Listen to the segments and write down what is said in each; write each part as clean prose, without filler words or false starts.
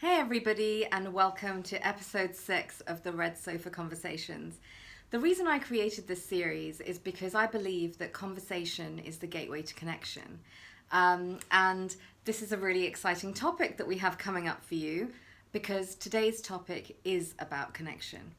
Hey everybody, and welcome to episode 6 of the Red Sofa Conversations. The reason I created this series is because I believe that conversation is the gateway to connection. And this is a really exciting topic that we have coming up for you because today's topic is about connection.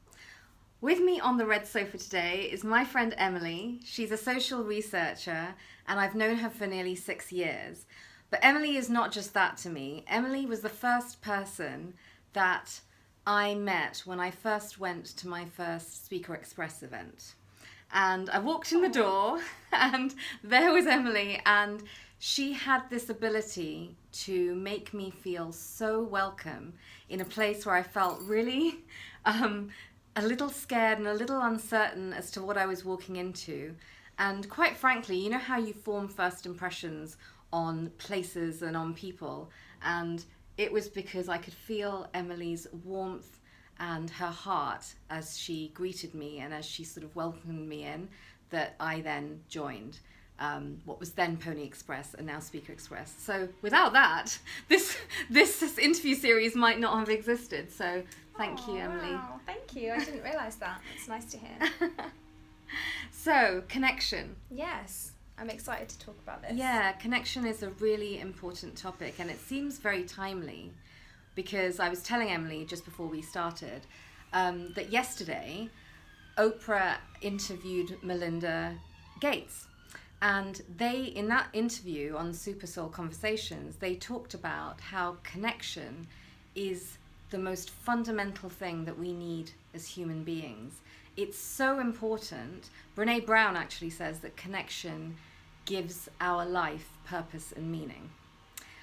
With me on the Red Sofa today is my friend Emily. She's a social researcher and I've known her for nearly 6 years. But Emily is not just that to me. Emily was the first person that I met when I first went to my first Speaker Express event. And I walked in the door and there was Emily, and she had this ability to make me feel so welcome in a place where I felt really a little scared and a little uncertain as to what I was walking into. And quite frankly, you know how you form first impressions on places and on people, and it was because I could feel Emily's warmth and her heart as she greeted me and as she sort of welcomed me in, that I then joined what was then Pony Express and now Speaker Express. So without that, this interview series might not have existed. So thank you, Emily. Wow, thank you. I didn't realise that. It's nice to hear. So, connection. Yes. I'm excited to talk about this. Yeah, connection is a really important topic, and it seems very timely because I was telling Emily just before we started that yesterday Oprah interviewed Melinda Gates, and in that interview on Super Soul Conversations, they talked about how connection is the most fundamental thing that we need as human beings. It's so important. Brene Brown actually says that connection gives our life purpose and meaning.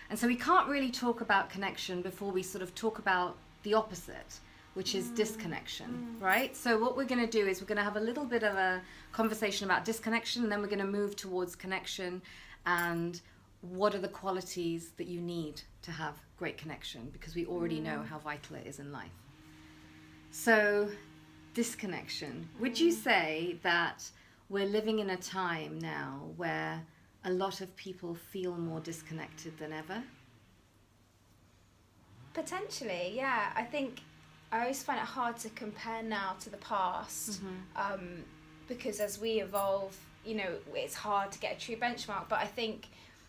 And so we can't really talk about connection before we sort of talk about the opposite, which is disconnection, right? So what we're going to do is we're going to have a little bit of a conversation about disconnection, and then we're going to move towards connection and what are the qualities that you need to have great connection, because we already know how vital it is in life. So disconnection. Would you say that we're living in a time now where a lot of people feel more disconnected than ever? Potentially, yeah. I think I always find it hard to compare now to the past, because as we evolve, it's hard to get a true benchmark. But I think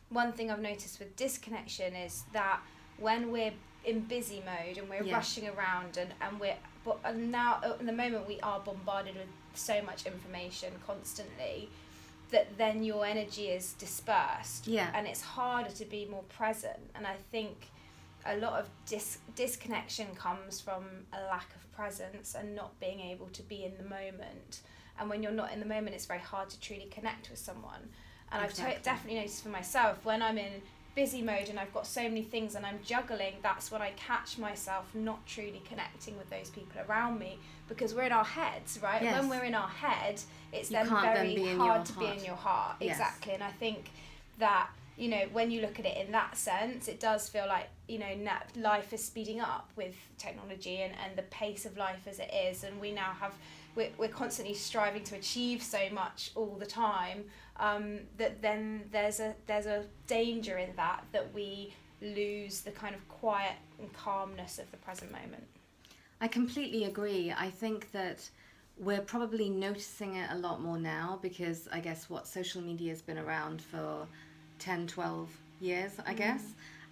one thing I've noticed with disconnection is that when we're in busy mode and we're rushing around and now at the moment we are bombarded with so much information constantly that then your energy is dispersed, and it's harder to be more present. And I think a lot of disconnection comes from a lack of presence and not being able to be in the moment. And when you're not in the moment, it's very hard to truly connect with someone. And Exactly. I've definitely noticed for myself, when I'm in busy mode and I've got so many things and I'm juggling, that's when I catch myself not truly connecting with those people around me, because we're in our heads, right? Yes. When we're in our head, it's You then can't very then be in hard your to heart. be in your heart. Yes. Exactly. And I think that, when you look at it in that sense, it does feel like, life is speeding up with technology and the pace of life as it is, and we now have we're constantly striving to achieve so much all the time, that then there's a danger in that we lose the kind of quiet and calmness of the present moment. I completely agree. I think that we're probably noticing it a lot more now because I guess social media has been around for 10, 12 years, I guess.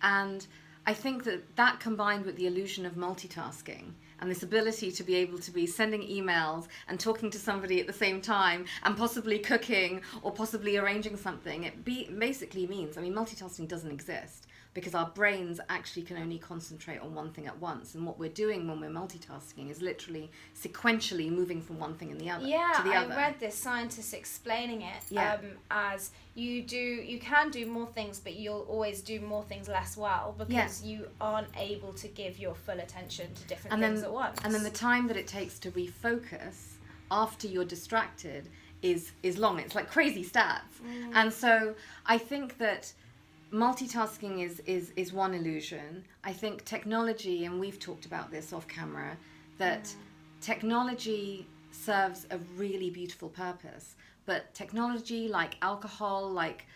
And I think that combined with the illusion of multitasking and this ability to be able to be sending emails and talking to somebody at the same time and possibly cooking or possibly arranging something, it basically means, multitasking doesn't exist because our brains actually can only concentrate on one thing at once. And what we're doing when we're multitasking is literally sequentially moving from one thing to the other. I read this scientist explaining it as you can do more things, but you'll always do more things less well because you aren't able to give your full attention to different things at once. And then the time that it takes to refocus after you're distracted is long. It's like crazy stats. And so I think that multitasking is one illusion. I think technology, and we've talked about this off camera, that technology serves a really beautiful purpose. But technology, like alcohol, like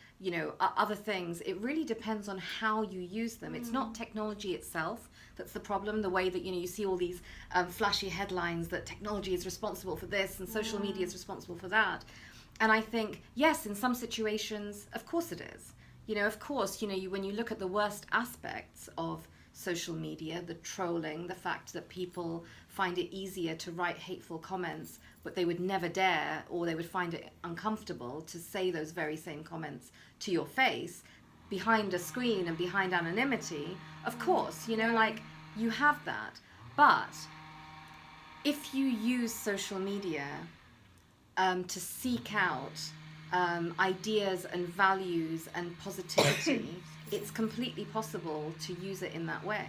other things. It really depends on how you use them. It's not technology itself that's the problem. The way that you see all these flashy headlines that technology is responsible for this and social media is responsible for that. And I think, yes, in some situations, of course it is. Of course, when you look at the worst aspects of social media, the trolling, the fact that people find it easier to write hateful comments, but they would never dare, or they would find it uncomfortable to say those very same comments to your face behind a screen and behind anonymity. Of course, you have that. But if you use social media to seek out ideas and values and positivity, it's completely possible to use it in that way.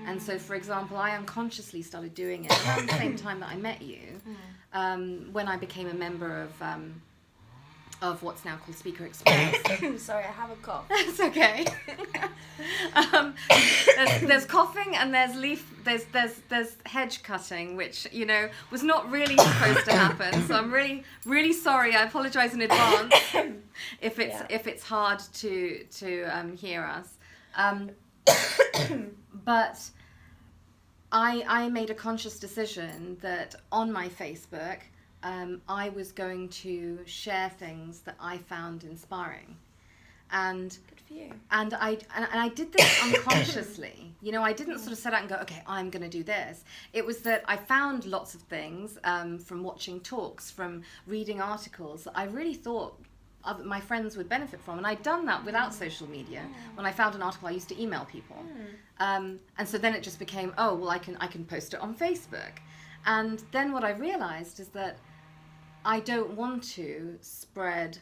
And so, for example, I unconsciously started doing it around the same time that I met you, when I became a member of what's now called Speaker Express. Sorry, I have a cough. It's okay. There's coughing and there's hedge cutting, which was not really supposed to happen. So I'm really, really sorry. I apologise in advance if it's hard to hear us. But I made a conscious decision that on my Facebook, I was going to share things that I found inspiring, and good for you. And I did this unconsciously. I didn't sort of set out and go, okay, I'm going to do this. It was that I found lots of things from watching talks, from reading articles that I really thought my friends would benefit from, and I'd done that without social media. When I found an article, I used to email people, and so then it just became, oh well, I can post it on Facebook. And then what I realized is that I don't want to spread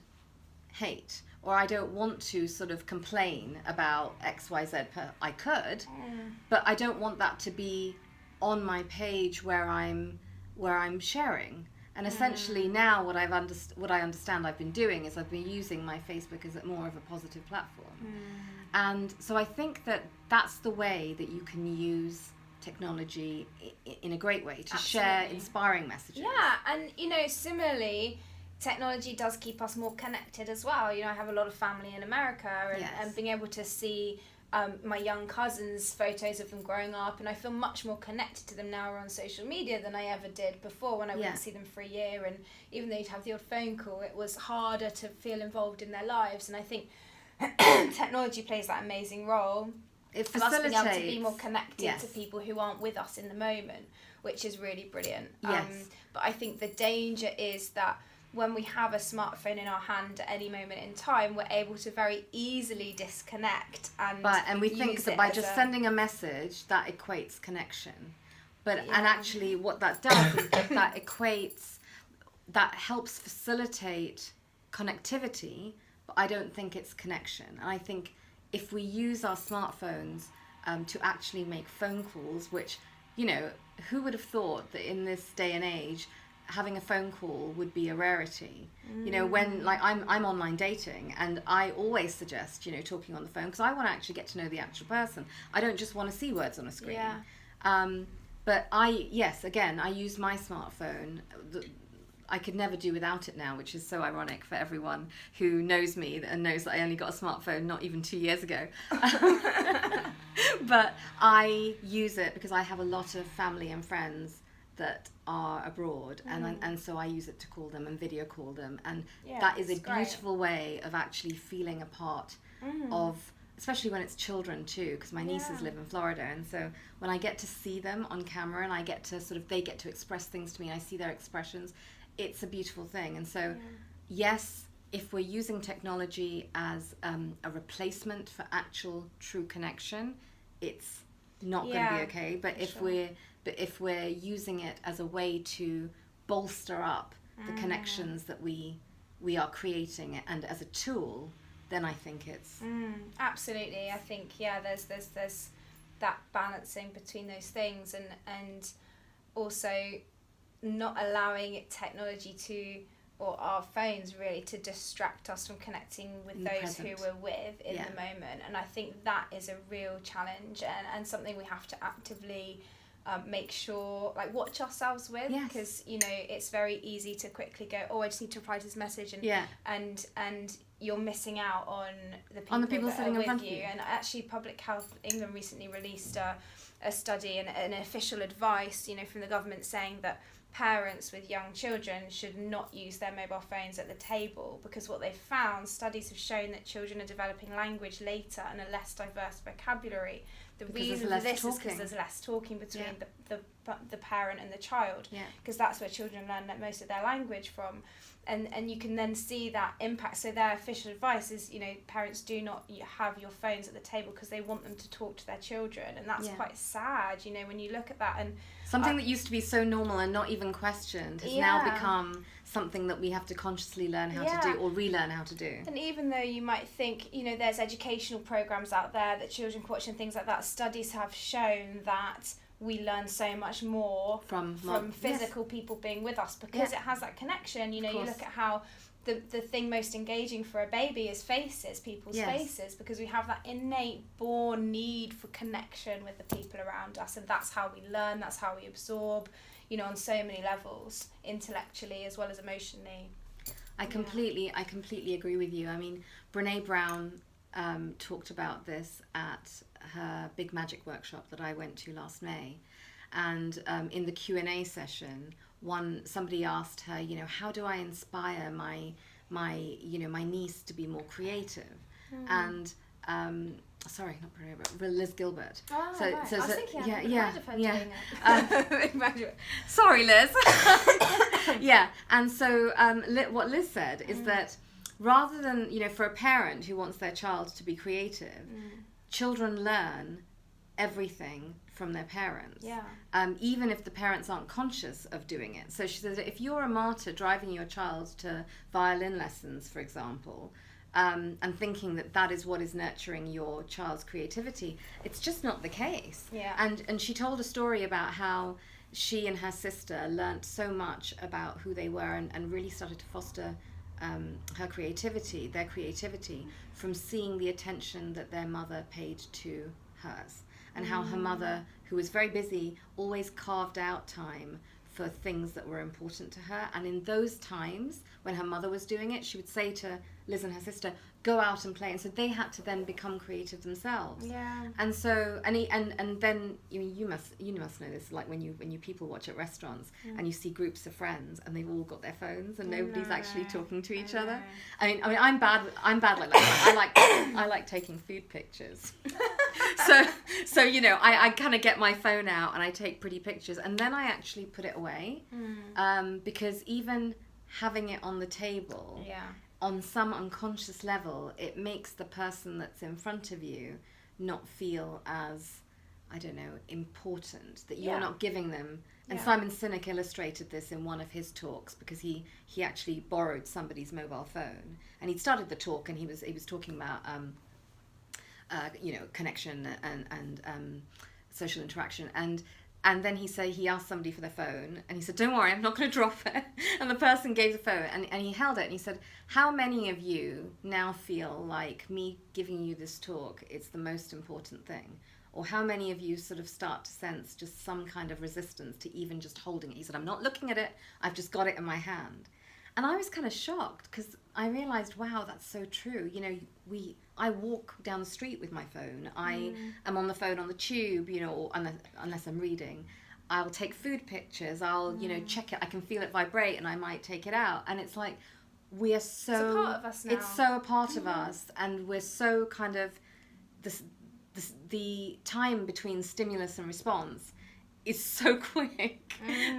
hate, or I don't want to sort of complain about XYZ. I could, but I don't want that to be on my page where I'm sharing. And essentially now what I understand I've been doing is I've been using my Facebook as more of a positive platform. And so I think that that's the way that you can use technology in a great way to share inspiring messages. Yeah, and similarly, technology does keep us more connected as well. I have a lot of family in America, and being able to see my young cousins' photos of them growing up, and I feel much more connected to them now on social media than I ever did before, when I wouldn't see them for a year, and even though you'd have the odd phone call, it was harder to feel involved in their lives. And I think technology plays that amazing role. It facilitates us being able to be more connected to people who aren't with us in the moment, which is really brilliant. But I think the danger is that when we have a smartphone in our hand at any moment in time, we're able to very easily disconnect and we think that by just sending a message that equates connection. And actually what that does is that helps facilitate connectivity, but I don't think it's connection. And I think if we use our smartphones to actually make phone calls, which, who would have thought that in this day and age having a phone call would be a rarity? When I'm online dating, and I always suggest talking on the phone, because I want to actually get to know the actual person. I don't just want to see words on a screen. But I use my smartphone. I could never do without it now, which is so ironic for everyone who knows me and knows that I only got a smartphone not even 2 years ago. But I use it because I have a lot of family and friends that are abroad, and so I use it to call them and video call them, and that is a beautiful way of actually feeling a part of, especially when it's children too, because my nieces live in Florida, and so when I get to see them on camera and I get to they get to express things to me and I see their expressions, it's a beautiful thing. And so yes, if we're using technology as a replacement for actual true connection, it's not going to be okay. But if we're using it as a way to bolster up the connections that we are creating, and as a tool, then I think it's absolutely. I think there's that balancing between those things, and also not allowing technology or our phones really to distract us from connecting with those who we're with in the moment. And I think that is a real challenge, and something we have to actively make sure, like, watch ourselves with, Yes. because it's very easy to quickly go, oh, I just need to reply to this message, and you're missing out on the people that sitting are in front with of you. you. And actually, Public Health England recently released a study and an official advice, from the government, saying that parents with young children should not use their mobile phones at the table, because what they've found, studies have shown that children are developing language later and a less diverse vocabulary. The reason for this is because there's less talking between the parent and the child, because that's where children learn most of their language from. And you can then see that impact. So their official advice is, parents do not have your phones at the table because they want them to talk to their children. And that's quite sad, when you look at that. And something that used to be so normal and not even questioned has now become something that we have to consciously learn how to do, or relearn how to do. And even though you might think, there's educational programs out there that children can watch and things like that, studies have shown that we learn so much more from physical people being with us, because it has that connection. You look at how the thing most engaging for a baby is people's faces, because we have that innate born need for connection with the people around us, and that's how we learn, that's how we absorb, on so many levels, intellectually as well as emotionally. I completely agree with you. I mean, Brene Brown talked about this at her Big Magic workshop that I went to last May, and in the Q&A session, somebody asked her, how do I inspire my niece to be more creative? And sorry, not Brene, but Liz Gilbert. Oh, right. I was thinking doing it. Sorry, Liz. And so what Liz said is that rather than, for a parent who wants their child to be creative, children learn everything from their parents, even if the parents aren't conscious of doing it. So she says that if you're a martyr driving your child to violin lessons, for example, and thinking that is what is nurturing your child's creativity, it's just not the case. And she told a story about how she and her sister learnt so much about who they were, and really started to foster their creativity, from seeing the attention that their mother paid to hers, and how her mother, who was very busy, always carved out time for things that were important to her. And in those times when her mother was doing it, she would say to Liz and her sister, go out and play. And so they had to then become creative themselves. And so and then you must know this, like when you people watch at restaurants and you see groups of friends and they've all got their phones and nobody's actually talking to each other. I mean I'm bad like that. I like taking food pictures. so I kind of get my phone out and I take pretty pictures, and then I actually put it away, because even having it on the table, on some unconscious level, it makes the person that's in front of you not feel as, I don't know, important, that you're not giving them. And Simon Sinek illustrated this in one of his talks, because he actually borrowed somebody's mobile phone, and he'd started the talk and he was talking about connection and social interaction, and then he asked somebody for their phone, and he said, don't worry, I'm not going to drop it. And the person gave the phone, and he held it, and he said, how many of you now feel like me giving you this talk is the most important thing? Or how many of you sort of start to sense just some kind of resistance to even just holding it? He said, I'm not looking at it, I've just got it in my hand. And I was kind of shocked, because I realized, wow, that's so true. I walk down the street with my phone. I am on the phone on the tube, or unless I'm reading. I'll take food pictures. I'll, check it. I can feel it vibrate, and I might take it out. And it's like, we are so... It's a part of us now. It's so a part of us, and we're so kind of... the time between stimulus and response is so quick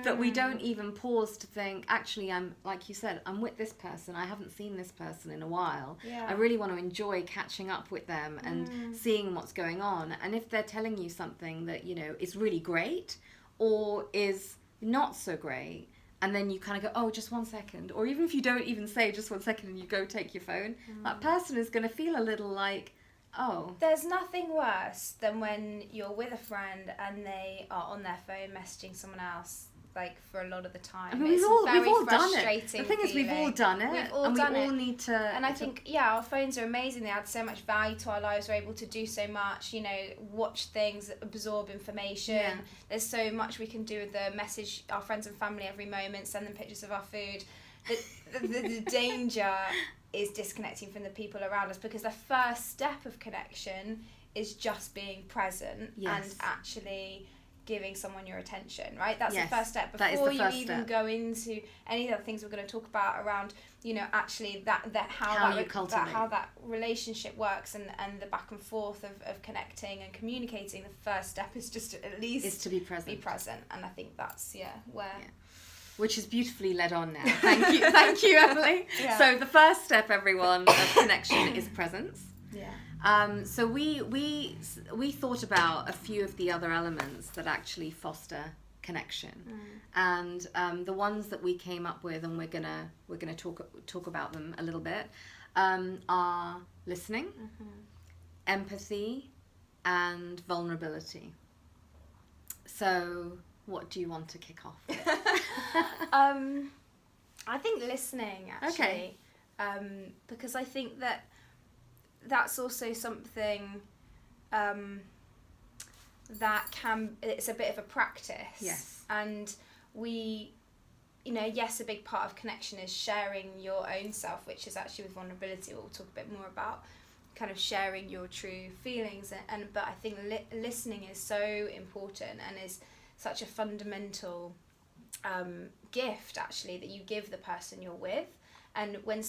that we don't even pause to think, actually, I'm, like you said, I'm with this person. I haven't seen this person in a while. I really want to enjoy catching up with them and seeing what's going on. And if they're telling you something that, is really great or is not so great, and then you kind of go, oh, just 1 second. Or even if you don't even say just 1 second and you go take your phone, that person is going to feel a little like, oh. There's nothing worse than when you're with a friend and they are on their phone messaging someone else like for a lot of the time. I mean, we've all done it. The thing is, we've all done it, we all need to. And I think, our phones are amazing. They add so much value to our lives. We're able to do so much. Watch things, absorb information. Yeah. There's so much we can do with the message our friends and family every moment. Send them pictures of our food. The danger is disconnecting from the people around us, because the first step of connection is just being present and actually giving someone your attention, right? That's the first step before you even go into any of the things we're going to talk about around, actually how that relationship works and the back and forth of connecting and communicating. The first step is just at least to be present. And I think that's where. Yeah. Which is beautifully led on now. Thank you, Emily. Yeah. So the first step, everyone, of connection is presence. Yeah. So we thought about a few of the other elements that actually foster connection, and the ones that we came up with, and we're gonna talk about them a little bit, are listening, empathy, and vulnerability. So, what do you want to kick off with? I think listening, actually. Okay. Because I think that's also something it's a bit of a practice. Yes. And we, yes, a big part of connection is sharing your own self, which is actually with vulnerability, we'll talk a bit more about, kind of sharing your true feelings. But I think listening is so important and is such a fundamental gift, actually, that you give the person you're with. And when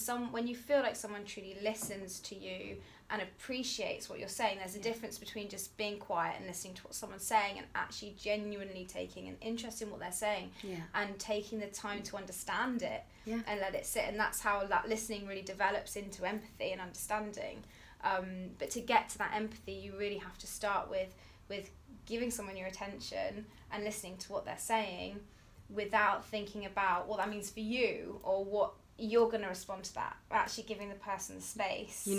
you feel like someone truly listens to you and appreciates what you're saying, there's a difference between just being quiet and listening to what someone's saying and actually genuinely taking an interest in what they're saying and taking the time to understand it and let it sit. And that's how that listening really develops into empathy and understanding. But to get to that empathy, you really have to start with giving someone your attention and listening to what they're saying without thinking about what that means for you or what you're going to respond to that. Actually giving the person the space. You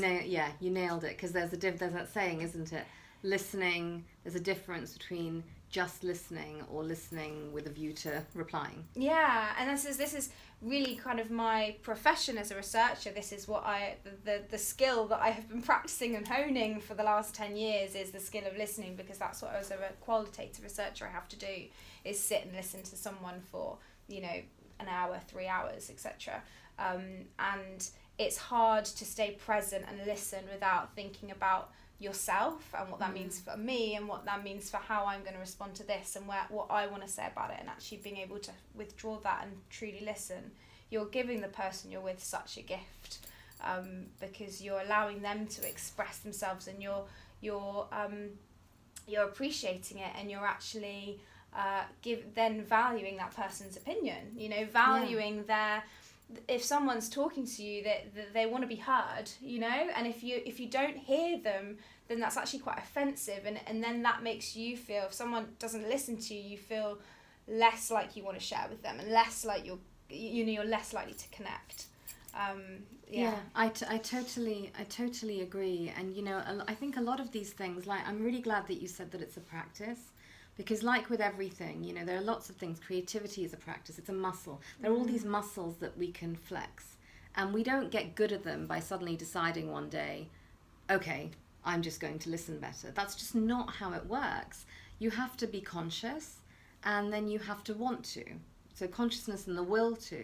nailed it, because there's that saying, isn't it? Listening, there's a difference between just listening or listening with a view to replying. Yeah, and this is really kind of my profession as a researcher. This is what the skill that I have been practicing and honing for the last 10 years is the skill of listening, because that's what as a qualitative researcher I have to do, is sit and listen to someone for, an hour, 3 hours, etc. And it's hard to stay present and listen without thinking about yourself and what that means for me and what that means for how I'm going to respond to this and what I want to say about it, and actually being able to withdraw that and truly listen. You're giving the person you're with such a gift, because you're allowing them to express themselves, and you're appreciating it, and you're actually then valuing that person's opinion, valuing if someone's talking to you, that they want to be heard, and if you don't hear them, then that's actually quite offensive, and then that makes you feel, if someone doesn't listen to you, you feel less like you want to share with them, and less like you're less likely to connect. I totally agree. And I think a lot of these things, like, I'm really glad that you said that it's a practice, because like with everything, there are lots of things. Creativity is a practice, it's a muscle. There are all these muscles that we can flex, and we don't get good at them by suddenly deciding one day, okay, I'm just going to listen better. That's just not how it works. You have to be conscious, and then you have to want to. So consciousness and the will to.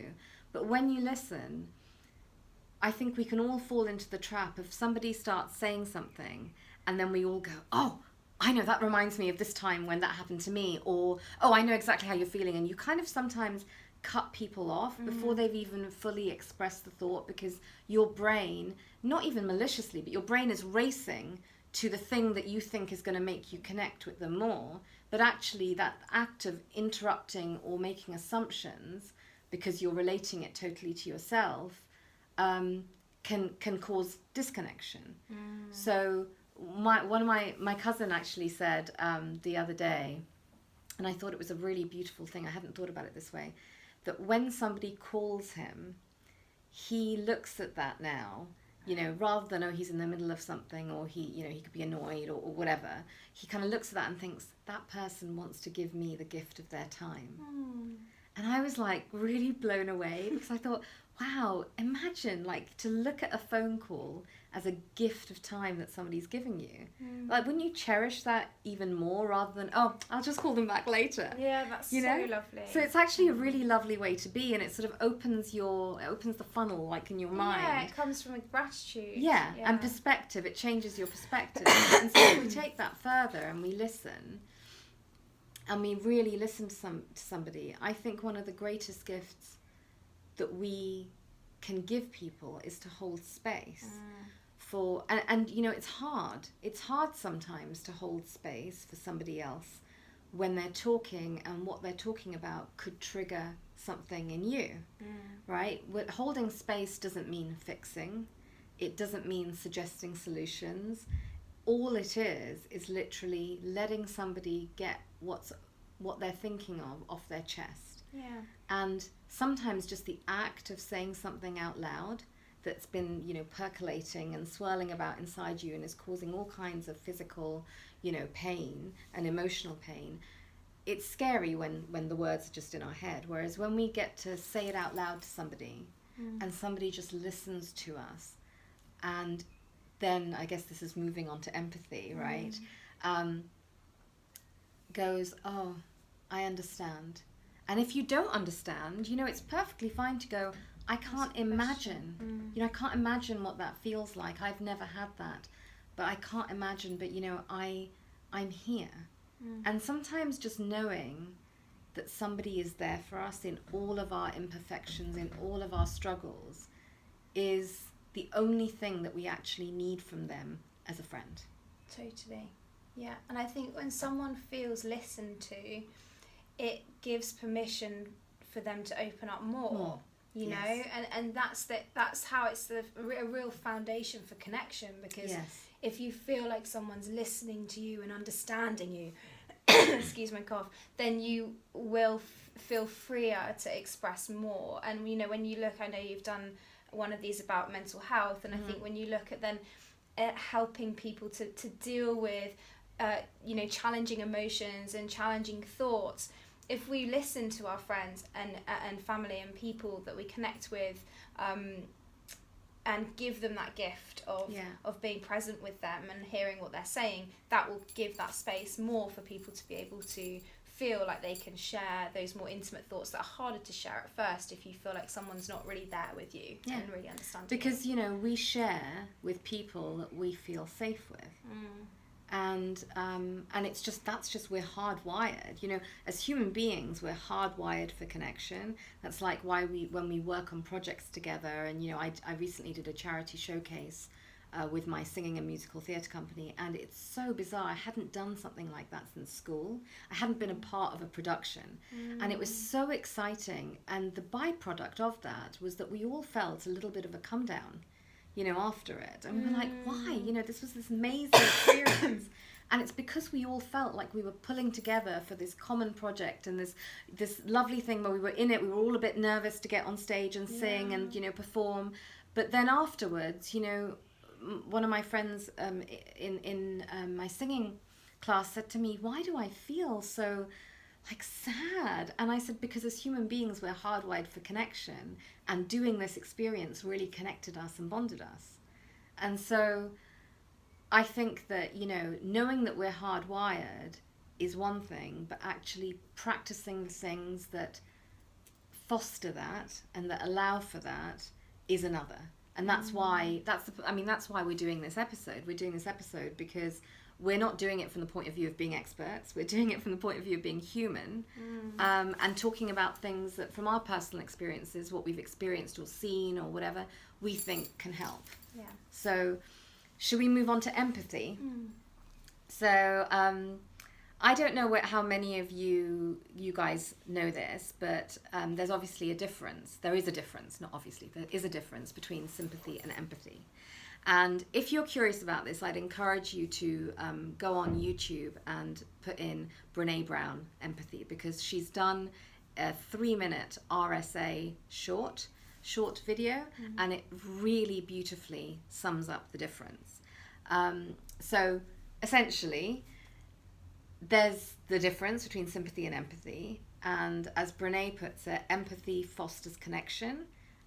But when you listen, I think we can all fall into the trap of somebody starts saying something, and then we all go, oh, I know, that reminds me of this time when that happened to me, or, oh, I know exactly how you're feeling. And you kind of sometimes cut people off before they've even fully expressed the thought, because your brain, not even maliciously, but your brain is racing to the thing that you think is going to make you connect with them more. But actually that act of interrupting or making assumptions, because you're relating it totally to yourself, can cause disconnection. So my cousin actually said the other day, and I thought it was a really beautiful thing, I hadn't thought about it this way, that when somebody calls him, he looks at that now, rather than, oh, he's in the middle of something, or he could be annoyed or whatever, he kind of looks at that and thinks, that person wants to give me the gift of their time. And I was like really blown away, because I thought, wow, imagine like to look at a phone call as a gift of time that somebody's giving you. Like, wouldn't you cherish that even more, rather than, oh, I'll just call them back later? Yeah, that's so lovely. So it's actually a really lovely way to be, and it sort of opens the funnel, like, in your mind. Yeah, it comes from a gratitude. Yeah, and perspective. It changes your perspective. And so if we take that further and we listen, and we really listen to somebody, I think one of the greatest gifts that we can give people is to hold space for, and it's hard sometimes to hold space for somebody else when they're talking, and what they're talking about could trigger something in you, right? But holding space doesn't mean fixing, it doesn't mean suggesting solutions. All it is literally letting somebody get what they're thinking of off their chest. Yeah. And sometimes just the act of saying something out loud that's been, percolating and swirling about inside you and is causing all kinds of physical, pain and emotional pain. It's scary when the words are just in our head. Whereas when we get to say it out loud to somebody, and somebody just listens to us, and then I guess this is moving on to empathy, right? Goes, oh, I understand. And if you don't understand, it's perfectly fine to go, I can't imagine. I can't imagine what that feels like. I've never had that. But I can't imagine, but I'm here. And sometimes just knowing that somebody is there for us in all of our imperfections, in all of our struggles, is the only thing that we actually need from them as a friend. Totally. Yeah. And I think when someone feels listened to, it gives permission for them to open up more. You know, and that's how it's a real foundation for connection, because if you feel like someone's listening to you and understanding you, excuse my cough, then you will feel freer to express more. And when you look, I know you've done one of these about mental health, and I think when you look at then helping people to deal with challenging emotions and challenging thoughts, if we listen to our friends and family and people that we connect with, and give them that gift of being present with them and hearing what they're saying, that will give that space more for people to be able to feel like they can share those more intimate thoughts that are harder to share at first if you feel like someone's not really there with you and really understanding. Because we share with people that we feel safe with. And it's that's just we're hardwired. As human beings, we're hardwired for connection. That's like why when we work on projects together, and I recently did a charity showcase with my singing and musical theatre company, and it's so bizarre. I hadn't done something like that since school. I hadn't been a part of a production, and it was so exciting. And the byproduct of that was that we all felt a little bit of a come down, after it. And we were like, why? This was this amazing experience. And it's because we all felt like we were pulling together for this common project and this lovely thing where we were in it. We were all a bit nervous to get on stage and sing and, perform. But then afterwards, one of my friends in my singing class said to me, why do I feel so sad? And I said, because as human beings, we're hardwired for connection, and doing this experience really connected us and bonded us. And so I think that, knowing that we're hardwired is one thing, but actually practicing things that foster that and that allow for that is another. And that's why we're doing this episode. We're doing this episode because we're not doing it from the point of view of being experts. We're doing it from the point of view of being human, and talking about things that from our personal experiences, what we've experienced or seen or whatever, we think can help. Yeah. So should we move on to empathy? So I don't know how many of you guys know this, but there's obviously a difference. There is a difference, not obviously, there is a difference between sympathy and empathy. And if you're curious about this, I'd encourage you to go on YouTube and put in Brene Brown empathy, because she's done a 3-minute RSA short short video, and it really beautifully sums up the difference. So essentially, there's the difference between sympathy and empathy, and as Brene puts it, empathy fosters connection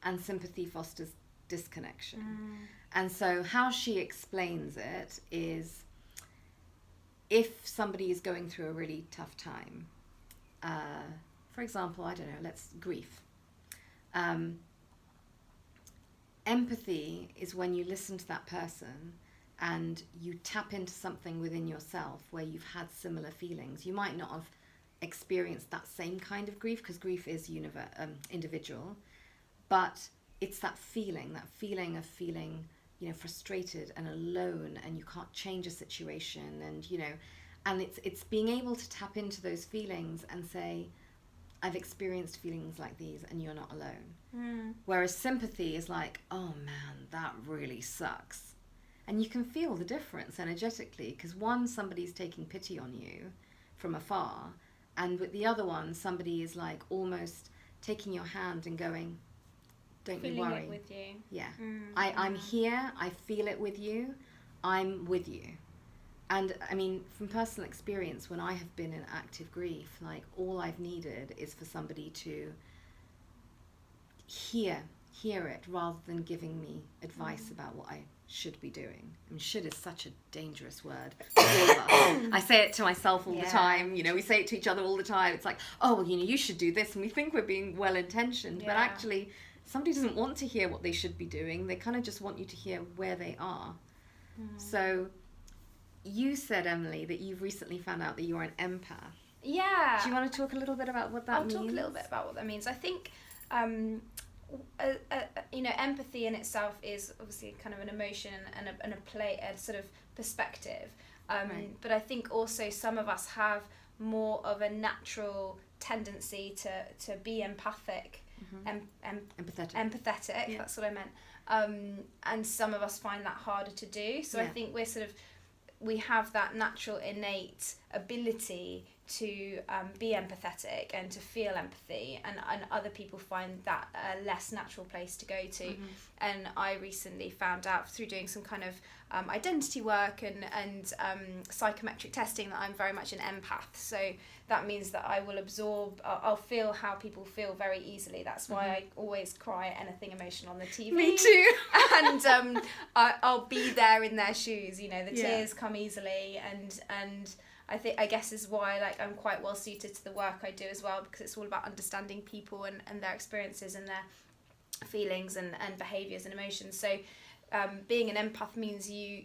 and sympathy fosters disconnection. And so how she explains it is, if somebody is going through a really tough time, for example, I don't know, grief. Empathy is when you listen to that person and you tap into something within yourself where you've had similar feelings. You might not have experienced that same kind of grief, because grief is individual, but it's that feeling of feeling, frustrated and alone, and you can't change a situation, and it's being able to tap into those feelings and say, I've experienced feelings like these and you're not alone. Whereas sympathy is like, oh man, that really sucks. And you can feel the difference energetically, because one, somebody's taking pity on you from afar, and with the other one, somebody is like almost taking your hand and going, don't Feeling you worry. It with you. Yeah. I'm here, I feel it with you, I'm with you. And I mean, from personal experience, when I have been in active grief, like all I've needed is for somebody to hear it rather than giving me advice about what I should be doing. I mean, should is such a dangerous word for all of us. I say it to myself all the time. We say it to each other all the time. It's like, oh, well, you should do this, and we think we're being well-intentioned, but actually somebody doesn't want to hear what they should be doing. They kind of just want you to hear where they are. So you said, Emily, that you've recently found out that you're an empath. Yeah. Do you want to talk a little bit about what that means? I'll talk a little bit about what that means. I think, empathy in itself is obviously kind of an emotion and a sort of perspective. Right. But I think also some of us have more of a natural tendency to be empathic. Empathetic. Yeah. That's what I meant. And some of us find that harder to do. So I think we have that natural innate ability to be empathetic and to feel empathy, and other people find that a less natural place to go to. And I recently found out through doing some kind of identity work and psychometric testing that I'm very much an empath. So that means that I will absorb, I'll feel how people feel very easily. That's why I always cry at anything emotional on the TV. Me too. And I'll be there in their shoes. The tears come easily, and I guess is why I'm quite well suited to the work I do as well, because it's all about understanding people and their experiences and their feelings and behaviours and emotions. So being an empath means you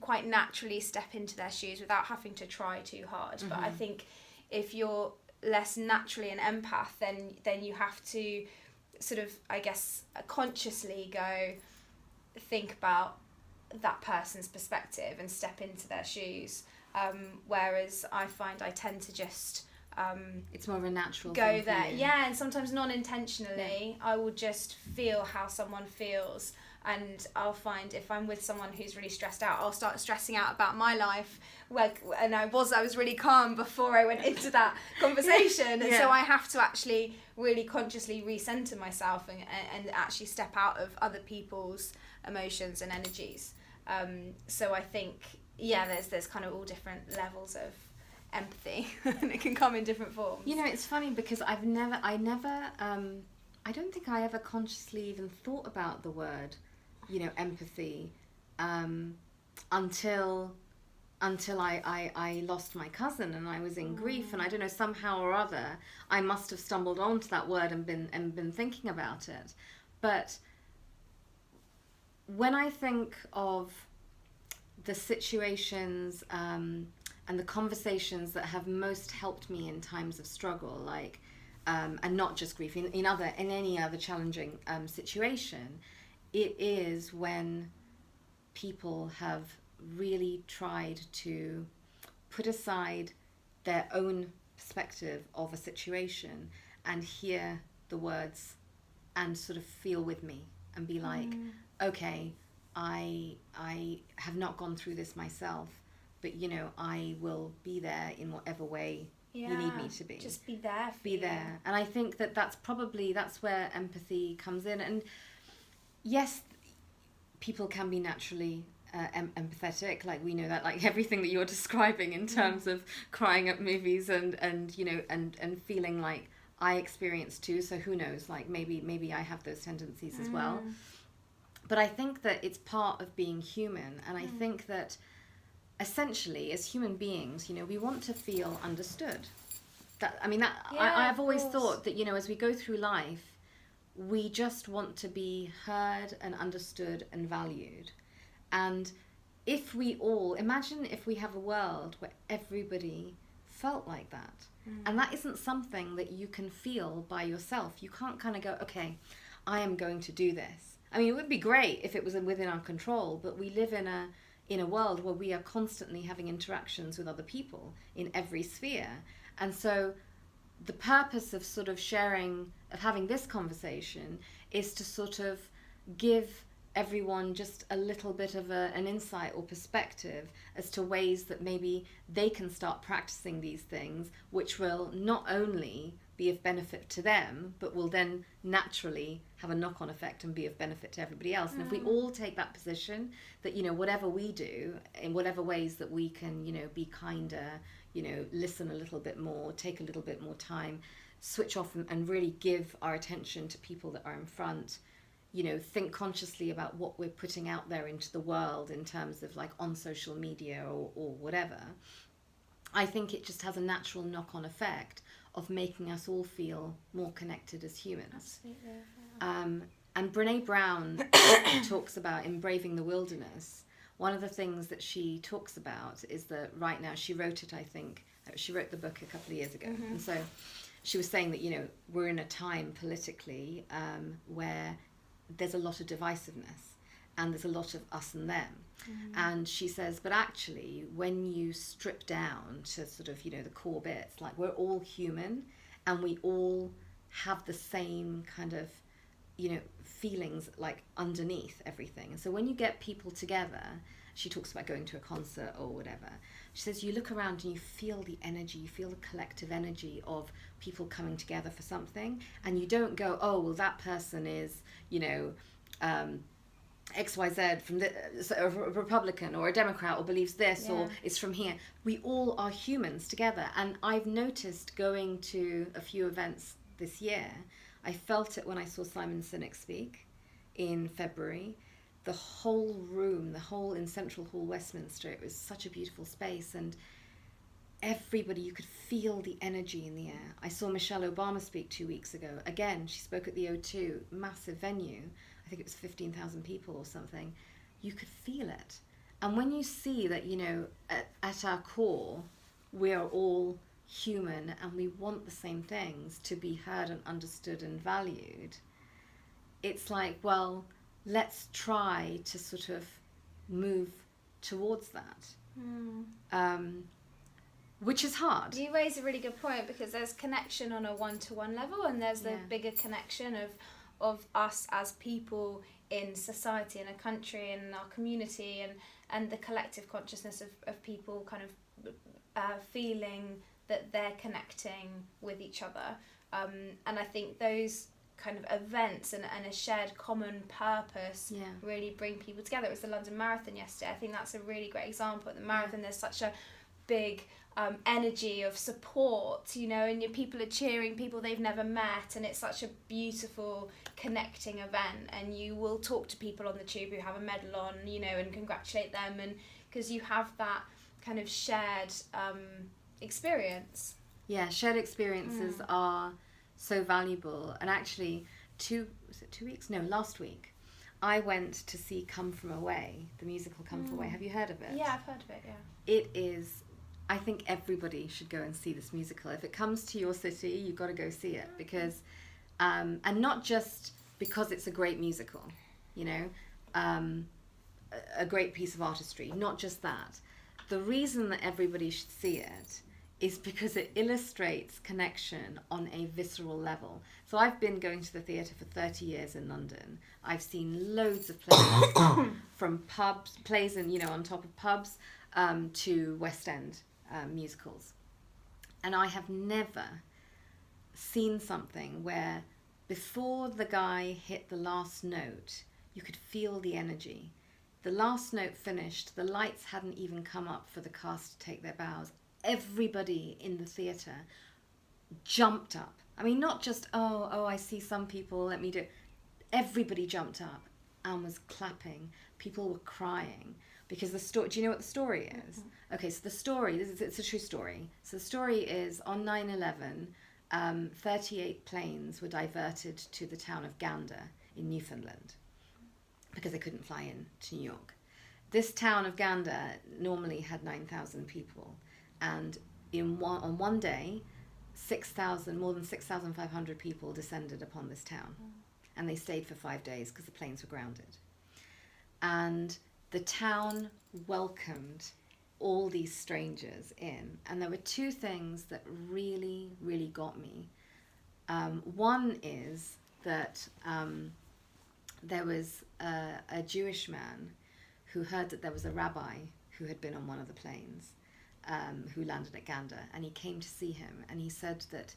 quite naturally step into their shoes without having to try too hard. But I think if you're less naturally an empath, then you have to sort of, I guess, consciously go think about that person's perspective and step into their shoes. Whereas I find I tend to just it's more of a natural go thing there. for you. Yeah, and sometimes non-intentionally, I will just feel how someone feels, and I'll find if I'm with someone who's really stressed out, I'll start stressing out about my life. And I was really calm before I went into that conversation, and so I have to actually really consciously recenter myself and actually step out of other people's emotions and energies. So I think. Yeah, there's kind of all different levels of empathy, and it can come in different forms. It's funny because I don't think I ever consciously even thought about the word, empathy, until I lost my cousin and I was in grief, and I don't know, somehow or other I must have stumbled onto that word and been thinking about it. But when I think of the situations and the conversations that have most helped me in times of struggle, and not just grief, in any other challenging situation, it is when people have really tried to put aside their own perspective of a situation and hear the words and sort of feel with me and be like, okay, I have not gone through this myself, but I will be there in whatever way you need me to be. Just be there for be you. there. And I think that's where empathy comes in. And yes, people can be naturally empathetic, like we know that, like everything that you're describing in terms of crying at movies and feeling like I experience too. So who knows, like maybe I have those tendencies as well. But I think that it's part of being human, and I think that essentially as human beings, we want to feel understood. I've always thought that, as we go through life, we just want to be heard and understood and valued. And imagine if we have a world where everybody felt like that. And that isn't something that you can feel by yourself. You can't kind of go, okay, I am going to do this. I mean, it would be great if it was within our control, but we live in a world where we are constantly having interactions with other people in every sphere. And so the purpose of sort of having this conversation is to sort of give everyone just a little bit of an insight or perspective as to ways that maybe they can start practicing these things, which will not only be of benefit to them, but will then naturally have a knock-on effect and be of benefit to everybody else. And if we all take that position, that, whatever we do, in whatever ways that we can, be kinder, listen a little bit more, take a little bit more time, switch off and really give our attention to people that are in front, think consciously about what we're putting out there into the world in terms of like on social media or whatever. I think it just has a natural knock-on effect of making us all feel more connected as humans. Absolutely. And Brene Brown talks about in Braving the Wilderness. One of the things that she talks about is that right now, she wrote the book a couple of years ago. And so she was saying that, we're in a time politically where there's a lot of divisiveness and there's a lot of us and them. And she says, but actually, when you strip down to sort of, the core bits, like we're all human and we all have the same kind of, feelings like underneath everything. And so when you get people together, she talks about going to a concert or whatever. She says you look around and you feel the energy, you feel the collective energy of people coming together for something. And you don't go, oh, well, that person is, XYZ from a Republican or a Democrat or believes this or is from here. We all are humans together. And I've noticed going to a few events this year, I felt it when I saw Simon Sinek speak in February. The whole room, in Central Hall, Westminster, it was such a beautiful space, and everybody, you could feel the energy in the air. I saw Michelle Obama speak 2 weeks ago. Again, she spoke at the O2, massive venue. I think it was 15,000 people or something. You could feel it. And when you see that, at our core, we are all human and we want the same things, to be heard and understood and valued, it's like, well, let's try to sort of move towards that. Which is hard. You raise a really good point, because there's connection on a one-to-one level, and there's the bigger connection of us as people in society, in a country, in our community, and the collective consciousness of people kind of feeling that they're connecting with each other. And I think those kind of events and a shared common purpose really bring people together. It was the London Marathon yesterday. I think that's a really great example. At the marathon, there's such a big energy of support, and your people are cheering people they've never met, and it's such a beautiful connecting event. And you will talk to people on the tube who have a medal on, and congratulate them, and because you have that kind of shared experience. Yeah, shared experiences are so valuable. And actually, last week, I went to see Come From Away, the musical Come From Away. Have you heard of it? Yeah, I've heard of it, yeah. It is, I think everybody should go and see this musical. If it comes to your city, you've got to go see it, because, and not just because it's a great musical, a great piece of artistry, not just that. The reason that everybody should see it is because it illustrates connection on a visceral level. So I've been going to the theatre for 30 years in London. I've seen loads of plays from plays on top of pubs. to West End musicals. And I have never seen something where before the guy hit the last note, you could feel the energy. The last note finished, the lights hadn't even come up for the cast to take their bows. Everybody in the theatre jumped up. I mean, not just, oh, I see some people, let me do it. Everybody jumped up and was clapping. People were crying because the story, do you know what the story is? Mm-hmm. Okay, so the story, it's a true story. So the story is on 9/11, 38 planes were diverted to the town of Gander in Newfoundland because they couldn't fly in to New York. This town of Gander normally had 9,000 people, and on one day, more than 6,500 people descended upon this town. And they stayed for 5 days because the planes were grounded. And the town welcomed all these strangers in. And there were two things that really, really got me. One is that there was a Jewish man who heard that there was a rabbi who had been on one of the planes who landed at Gander. And he came to see him. And he said that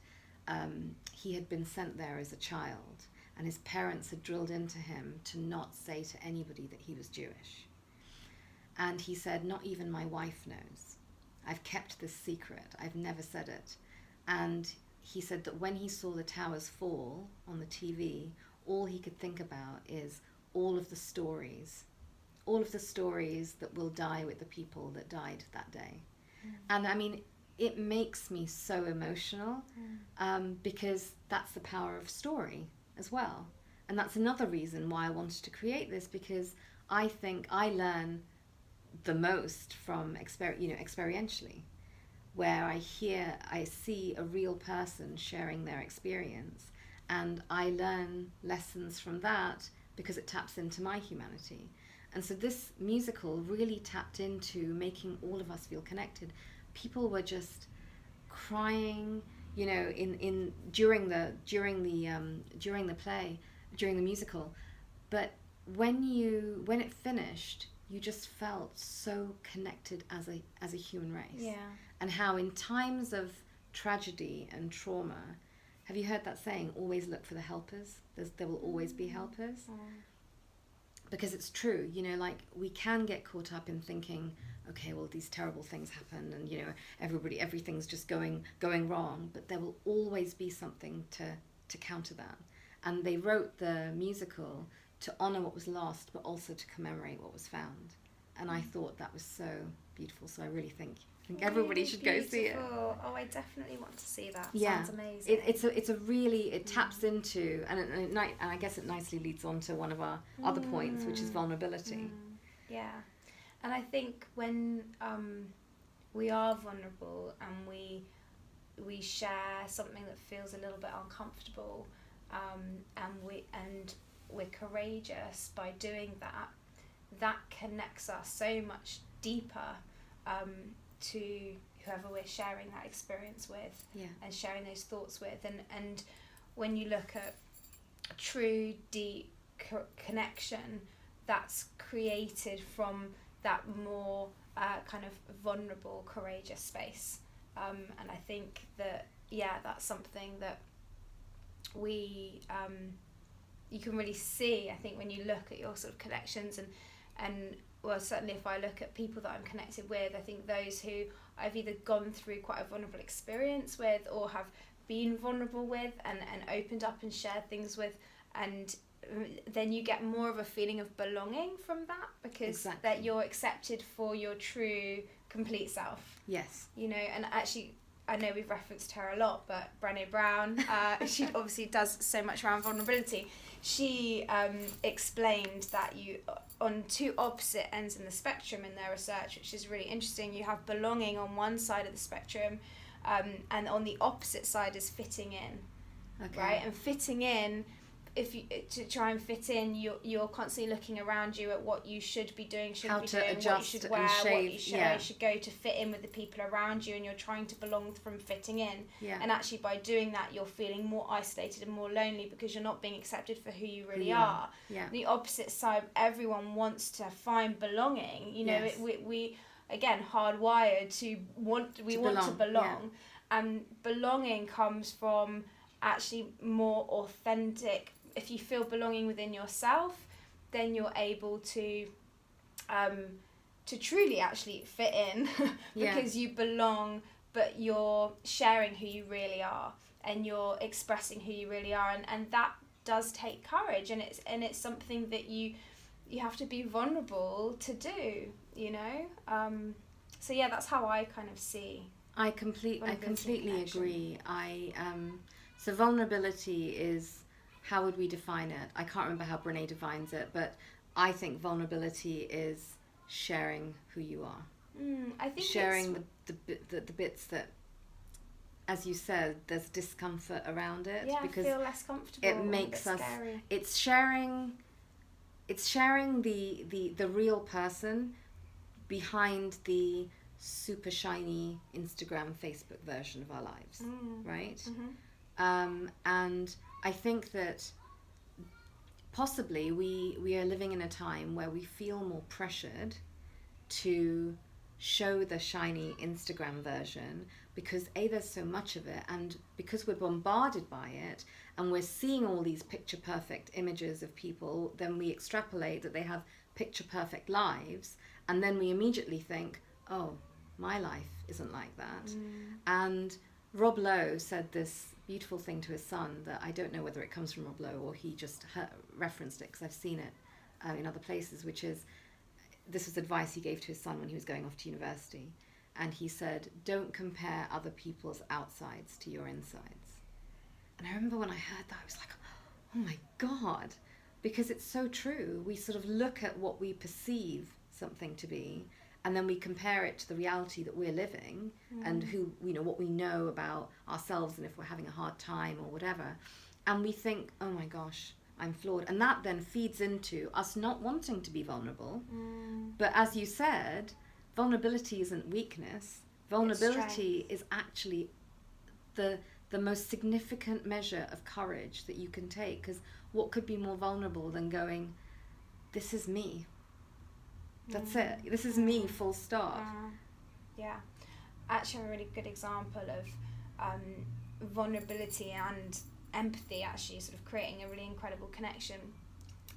he had been sent there as a child. And his parents had drilled into him to not say to anybody that he was Jewish. And he said, not even my wife knows. I've kept this secret. I've never said it. And he said that when he saw the towers fall on the TV, all he could think about is all of the stories that will die with the people that died that day. Mm. And I mean, it makes me so emotional because that's the power of story as well. And that's another reason why I wanted to create this, because I think I learn the most from experientially, where I see a real person sharing their experience, and I learn lessons from that because it taps into my humanity. And so this musical really tapped into making all of us feel connected. People were just crying, during the musical, but when it finished, you just felt so connected as a human race. Yeah. And how in times of tragedy and trauma, have you heard that saying, always look for the helpers? There will always be helpers. Because it's true, we can get caught up in thinking, okay, well, these terrible things happen and, everything's just going wrong, but there will always be something to counter that. And they wrote the musical to honor what was lost, but also to commemorate what was found. And I thought that was so beautiful. So I really think everybody should go see it. Oh, I definitely want to see that. Yeah. Sounds amazing. It taps into, and I guess it nicely leads on to one of our other points, which is vulnerability. Yeah. And I think when we are vulnerable and we share something that feels a little bit uncomfortable, and we're courageous by doing that connects us so much deeper to whoever we're sharing that experience with, and sharing those thoughts with. And when you look at true deep connection, that's created from that more kind of vulnerable, courageous space. And I think that that's something that you can really see, I think, when you look at your sort of connections and well, certainly if I look at people that I'm connected with, I think those who I've either gone through quite a vulnerable experience with or have been vulnerable with and opened up and shared things with, and then you get more of a feeling of belonging from that, because that you're accepted for your true, complete self. Yes. And actually, I know we've referenced her a lot, but Brene Brown, she obviously does so much around vulnerability. She explained that you, on two opposite ends in the spectrum in their research, which is really interesting, you have belonging on one side of the spectrum, and on the opposite side is fitting in. Okay. Right? And fitting in, to try and fit in, you're constantly looking around you at what you should be doing, what you should wear, what you should go to fit in with the people around you, and you're trying to belong from fitting in. Yeah. And actually by doing that, you're feeling more isolated and more lonely because you're not being accepted for who you really are. Yeah. The opposite side, everyone wants to find belonging. Yes. again, hardwired to want to belong. And belonging comes from actually more authentic. If you feel belonging within yourself, then you're able to truly actually fit in because you belong, but you're sharing who you really are and you're expressing who you really are, and that does take courage, and it's something that you have to be vulnerable to do, you know. So yeah, that's how I kind of see. I completely agree. So vulnerability is, how would we define it? I can't remember how Brene defines it, but I think vulnerability is sharing who you are. I think sharing the bits that, as you said, there's discomfort around it. Yeah, because feel less comfortable. It makes us. Scary. It's sharing the real person behind the super shiny Instagram, Facebook version of our lives, right? And I think that possibly we are living in a time where we feel more pressured to show the shiny Instagram version because there's so much of it, and because we're bombarded by it and we're seeing all these picture perfect images of people, then we extrapolate that they have picture perfect lives, and then we immediately think, oh, my life isn't like that. And Rob Lowe said this beautiful thing to his son that I don't know whether it comes from Rob Lowe or he just referenced it because I've seen it in other places, which is, this was advice he gave to his son when he was going off to university. And he said, don't compare other people's outsides to your insides. And I remember when I heard that, I was like, oh my God, because it's so true. We sort of look at what we perceive something to be, and then we compare it to the reality that we're living and who, you know, what we know about ourselves, and if we're having a hard time or whatever. And we think, oh my gosh, I'm flawed. And that then feeds into us not wanting to be vulnerable. But as you said, vulnerability isn't weakness. Vulnerability is actually the most significant measure of courage that you can take. Because what could be more vulnerable than going, this is me. That's it. This is me, full stop. Yeah. Actually, a really good example of vulnerability and empathy actually sort of creating a really incredible connection.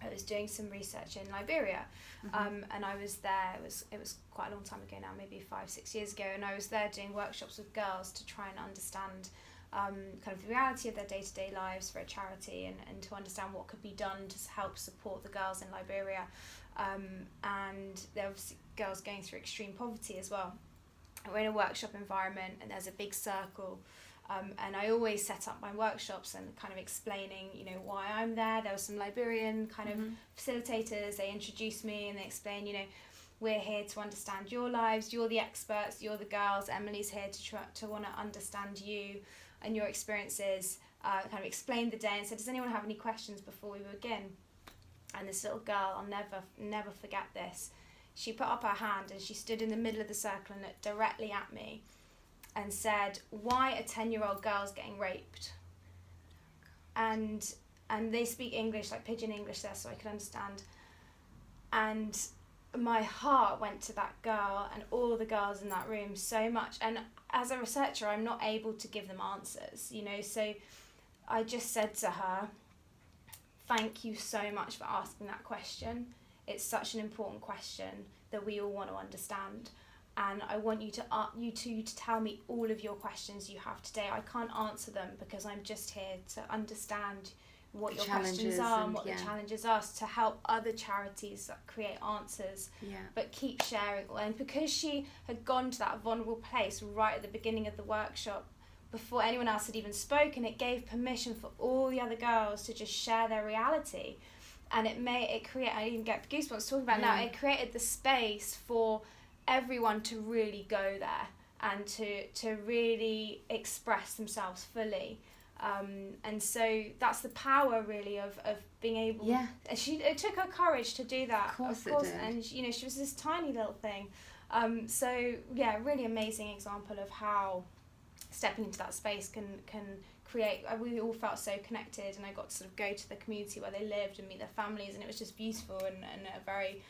I was doing some research in Liberia, and I was there, it was quite a long time ago now, maybe 5-6 years ago, and I was there doing workshops with girls to try and understand kind of the reality of their day-to-day lives for a charity, and to understand what could be done to help support the girls in Liberia. And there were girls going through extreme poverty as well. We're in a workshop environment and there's a big circle, and I always set up my workshops and kind of explaining, you know, why I'm there. There were some Liberian kind of facilitators. They introduced me and they explained, you know, we're here to understand your lives, you're the experts, you're the girls, Emily's here to want to understand you and your experiences. Kind of explained the day and said, does anyone have any questions before we begin? And this little girl, I'll never forget this. She put up her hand and she stood in the middle of the circle and looked directly at me and said, why a 10-year-old girl's getting raped? And they speak English, like pidgin English there, so I could understand. And my heart went to that girl and all the girls in that room so much. And as a researcher, I'm not able to give them answers, you know, so I just said to her, thank you so much for asking that question. It's such an important question that we all want to understand. And I want you to tell me all of your questions you have today. I can't answer them because I'm just here to understand what your questions are and what the challenges are, to help other charities that create answers. But keep sharing. And because she had gone to that vulnerable place right at the beginning of the workshop, before anyone else had even spoken, it gave permission for all the other girls to just share their reality. And it created, I even get goosebumps talking about it now, it created the space for everyone to really go there and to really express themselves fully. And so that's the power really of being able, it took her courage to do that. Of course it did. And you know, she was this tiny little thing. So yeah, really amazing example of how stepping into that space can create, we all felt so connected, and I got to sort of go to the community where they lived and meet their families, and it was just beautiful and a very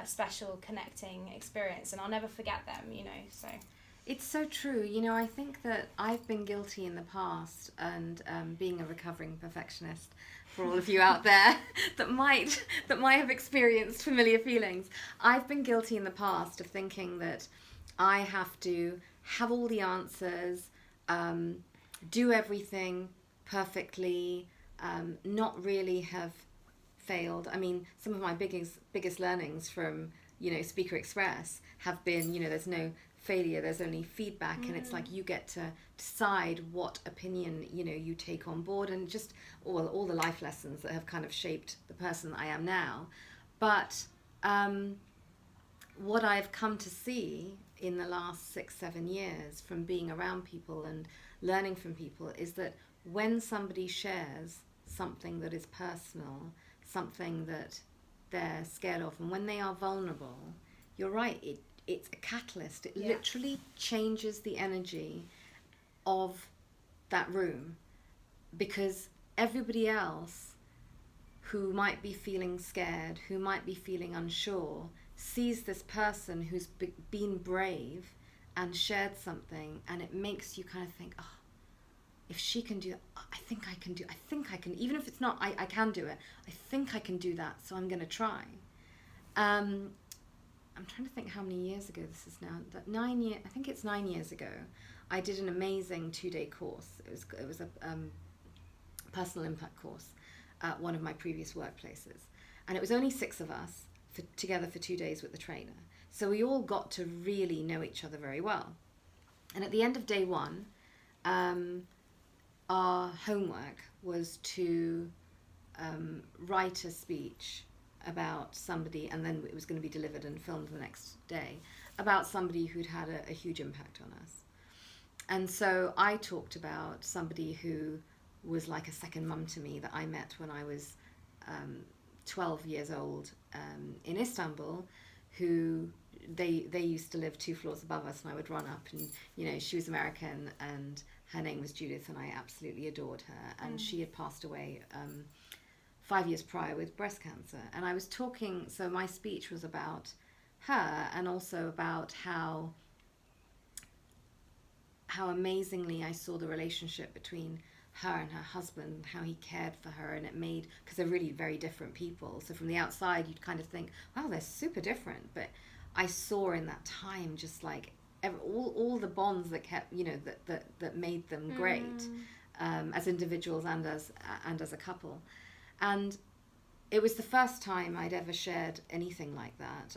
special connecting experience, and I'll never forget them, you know. So it's so true. You know, I think that I've been guilty in the past, and being a recovering perfectionist, for all of you out there that might have experienced familiar feelings, I've been guilty in the past of thinking that I have to have all the answers, do everything perfectly, not really have failed. I mean, some of my biggest learnings from, you know, Speaker Express have been, you know, there's no failure, there's only feedback, and it's like you get to decide what opinion, you know, you take on board, and just all the life lessons that have kind of shaped the person that I am now. But what I've come to see in the last 6-7 years from being around people and learning from people is that when somebody shares something that is personal, something that they're scared of, and when they are vulnerable, you're right, it's a catalyst. It literally changes the energy of that room, because everybody else who might be feeling scared, who might be feeling unsure, sees this person who's been brave and shared something, and it makes you kind of think, oh, if she can do it, I think I can, even if it's not, I can do it. I think I can do that, so I'm going to try. I'm trying to think how many years ago this is now. I think it's 9 years ago. I did an amazing 2-day course. It was a personal impact course at one of my previous workplaces. And it was only 6 of us together for 2 days with the trainer. So we all got to really know each other very well. And at the end of day 1, our homework was to write a speech about somebody, and then it was going to be delivered and filmed the next day, about somebody who'd had a huge impact on us. And so I talked about somebody who was like a second mum to me that I met when I was 12 years old in Istanbul, who they used to live 2 floors above us, and I would run up, and, you know, she was American, and her name was Judith, and I absolutely adored her. And she had passed away 5 years prior with breast cancer. And I was talking, so my speech was about her, and also about how amazingly I saw the relationship between her and her husband, how he cared for her, and it made, because they're really very different people. So from the outside, you'd kind of think, wow, they're super different. But I saw in that time just like all the bonds that kept, you know, that made them great as individuals and as a couple. And it was the first time I'd ever shared anything like that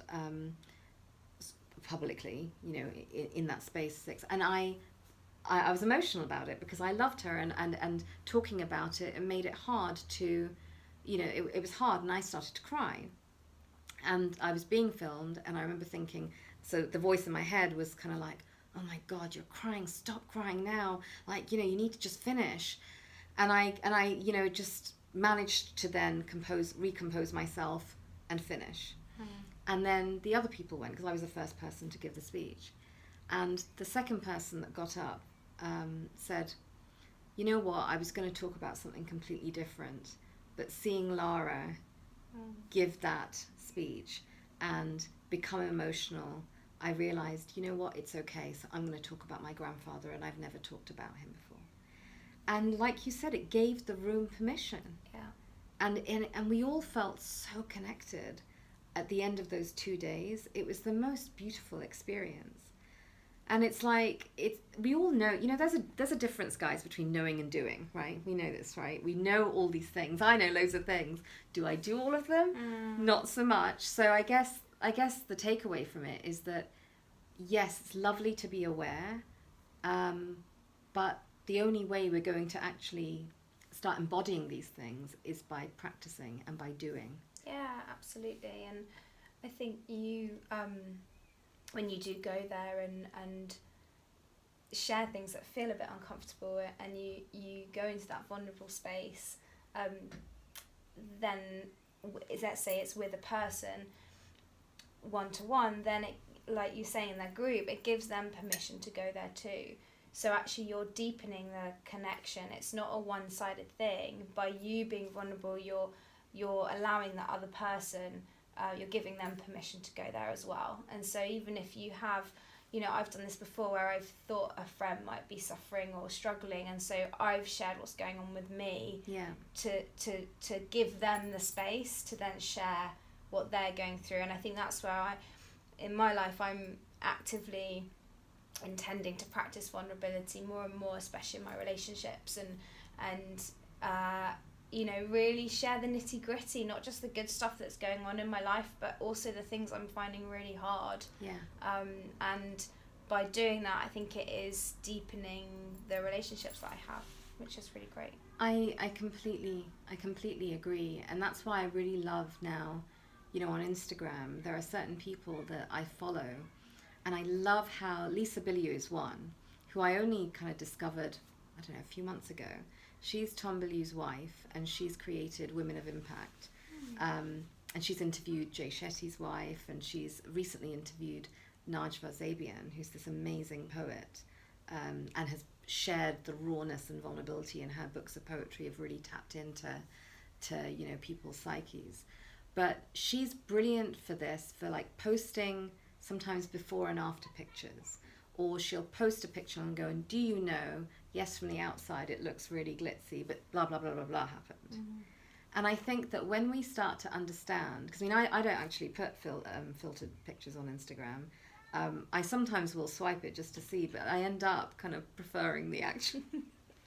publicly, you know, in that space 6. And I was emotional about it because I loved her, and talking about it, and made it hard to, you know, it was hard, and I started to cry. And I was being filmed, and I remember thinking, so the voice in my head was kind of like, oh my God, you're crying, stop crying now. Like, you know, you need to just finish. And I, you know, just managed to then recompose myself and finish. And then the other people went, because I was the first person to give the speech. And the second person that got up said, you know what, I was going to talk about something completely different, but seeing Lara give that speech and become emotional, I realized, you know what, it's okay, so I'm going to talk about my grandfather, and I've never talked about him before. And like you said, it gave the room permission. Yeah. And we all felt so connected at the end of those 2 days. It was the most beautiful experience. And it's like, we all know, you know, there's a difference, guys, between knowing and doing, right? We know this, right? We know all these things. I know loads of things. Do I do all of them? Not so much. So I guess the takeaway from it is that, yes, it's lovely to be aware, but the only way we're going to actually start embodying these things is by practicing and by doing. Yeah, absolutely. And I think you, when you do go there and share things that feel a bit uncomfortable, and you go into that vulnerable space, then let's say it's with a person one-to-one, then it, like you say, in that group, it gives them permission to go there too. So actually you're deepening the connection. It's not a one-sided thing. By you being vulnerable, you're allowing that other person you're giving them permission to go there as well. And so even if you have, I've done this before where I've thought a friend might be suffering or struggling, and so I've shared what's going on with me to give them the space to then share what they're going through. And I think that's where in my life, I'm actively intending to practice vulnerability more and more, especially in my relationships, and really share the nitty gritty, not just the good stuff that's going on in my life, but also the things I'm finding really hard. And by doing that, I think it is deepening the relationships that I have, which is really great. I completely agree, and that's why I really love now, on Instagram, there are certain people that I follow, and I love how Lisa Bilyeu is one, who I only kind of discovered, a few months ago. She's Tom Bilyeu's wife, and she's created Women of Impact. And she's interviewed Jay Shetty's wife, and she's recently interviewed Najwa Zabian, who's this amazing poet, and has shared the rawness and vulnerability in her books of poetry, have really tapped into people's psyches. But she's brilliant for this, for like posting sometimes before and after pictures. Or she'll post a picture and go, and do you know, yes, from the outside it looks really glitzy, but blah, blah, blah, blah, blah happened. Mm-hmm. And I think that when we start to understand, because I don't actually put filtered pictures on Instagram. I sometimes will swipe it just to see, but I end up kind of preferring the action.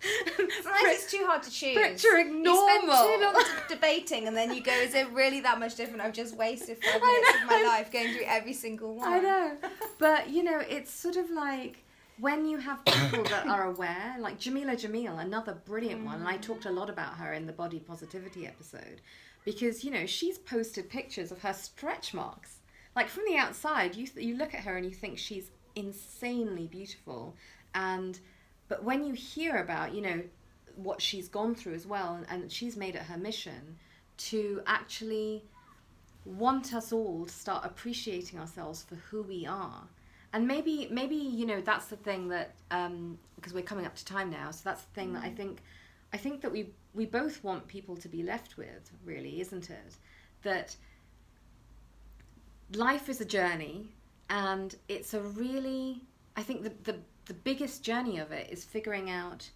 Sometimes it's too hard to choose. Picturing normal. You spend too long debating, and then you go, is it really that much different? I've just wasted 5 minutes of my life going through every single one. I know. But, it's sort of like when you have people that are aware, like Jamila Jamil, another brilliant one, and I talked a lot about her in the body positivity episode, because, she's posted pictures of her stretch marks. Like from the outside, you look at her and you think she's insanely beautiful, but when you hear about, what she's gone through as well, and she's made it her mission to actually want us all to start appreciating ourselves for who we are. And maybe that's the thing that, because we're coming up to time now, so that's the thing that I think that we both want people to be left with, really, isn't it? That life is a journey, and it's a really, I think the biggest journey of it is figuring out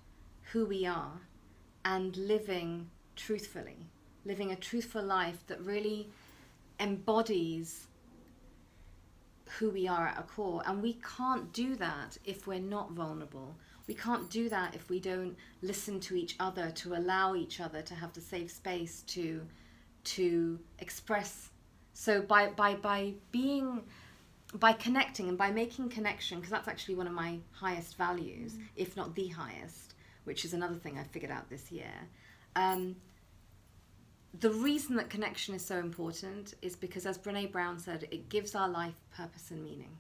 who we are and living truthfully, living a truthful life that really embodies who we are at our core. And we can't do that if we're not vulnerable. We can't do that if we don't listen to each other, to allow each other to have the safe space to express. So by connecting and by making connection, because that's actually one of my highest values, if not the highest, which is another thing I figured out this year. The reason that connection is so important is because, as Brene Brown said, it gives our life purpose and meaning.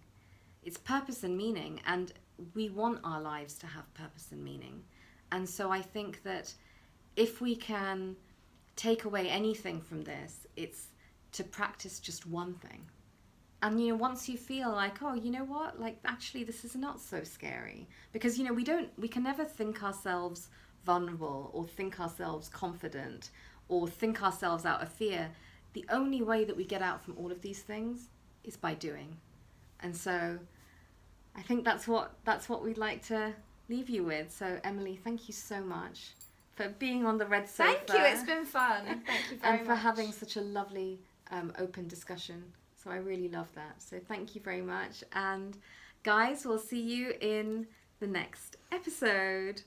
It's purpose and meaning, and we want our lives to have purpose and meaning. And so I think that if we can take away anything from this, it's to practice just one thing. And, once you feel like, oh, you know what, like, actually, this is not so scary. Because, we can never think ourselves vulnerable or think ourselves confident or think ourselves out of fear. The only way that we get out from all of these things is by doing. And so I think that's what we'd like to leave you with. So, Emily, thank you so much for being on the Red Sofa. Thank you, it's been fun. Thank you very much. And for having such a lovely open discussion. So I really love that. So thank you very much. And guys, we'll see you in the next episode.